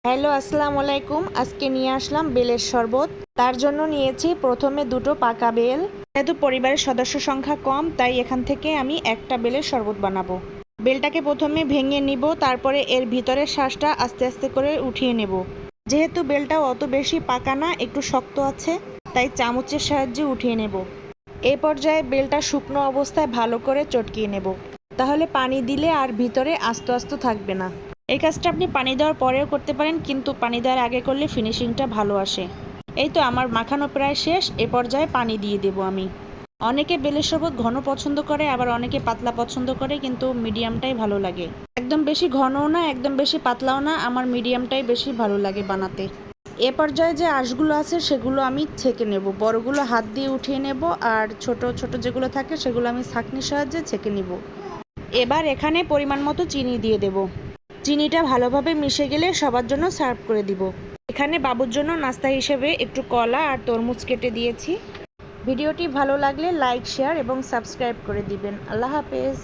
Hello, আসসালামু আলাইকুম। আজকে নিয়ে আসলাম বেলের শরবত। তার জন্য নিয়েছি প্রথমে দুটো পাকা বেল। যেহেতু পরিবারের সদস্য সংখ্যা কম, তাই এখান থেকে আমি একটা বেলের শরবত বানাবো। বেলটাকে প্রথমে ভেঙে নিব, তারপরে এর ভিতরের শাঁসটা আস্তে আস্তে করে উঠিয়ে নেব। যেহেতু বেলটাও অত বেশি পাকা না, একটু শক্ত আছে, তাই চামচের সাহায্যে উঠিয়ে নেব। এ পর্যায়ে বেলটা শুকনো অবস্থায় ভালো করে চটকিয়ে নেব। তাহলে পানি দিলে আর ভিতরে আস্ত আস্ত থাকবে না। এই কাজটা আপনি পানি দেওয়ার পরেও করতে পারেন, কিন্তু পানি দেওয়ার আগে করলে ফিনিশিংটা ভালো আসে। এই তো আমার মাখানো প্রায় শেষ। এ পর্যায়ে পানি দিয়ে দেব আমি। অনেকে বেলের শরবত ঘন পছন্দ করে, আবার অনেকে পাতলা পছন্দ করে, কিন্তু মিডিয়ামটাই ভালো লাগে। একদম বেশি ঘনও না, একদম বেশি পাতলাও না, আমার মিডিয়ামটাই বেশি ভালো লাগে বানাতে। এ পর্যায়ে যে আঁশগুলো আছে সেগুলো আমি ছেঁকে নেব। বড়গুলো হাত দিয়ে উঠিয়ে নেব, আর ছোট ছোট যেগুলো থাকে সেগুলো আমি ছাঁকনির সাহায্যে ছেঁকে নেব। এবার এখানে পরিমাণ মতো চিনি দিয়ে দেব। চিনিটা ভালোভাবে মিশে গেলে সবার জন্য সার্ভ করে দিব। এখানে বাবুর জন্য নাস্তা হিসেবে একটু কলা আর তরমুজ কেটে দিয়েছি। ভিডিওটি ভালো লাগলে লাইক, শেয়ার এবং সাবস্ক্রাইব করে দিবেন। আল্লাহ হাফেজ।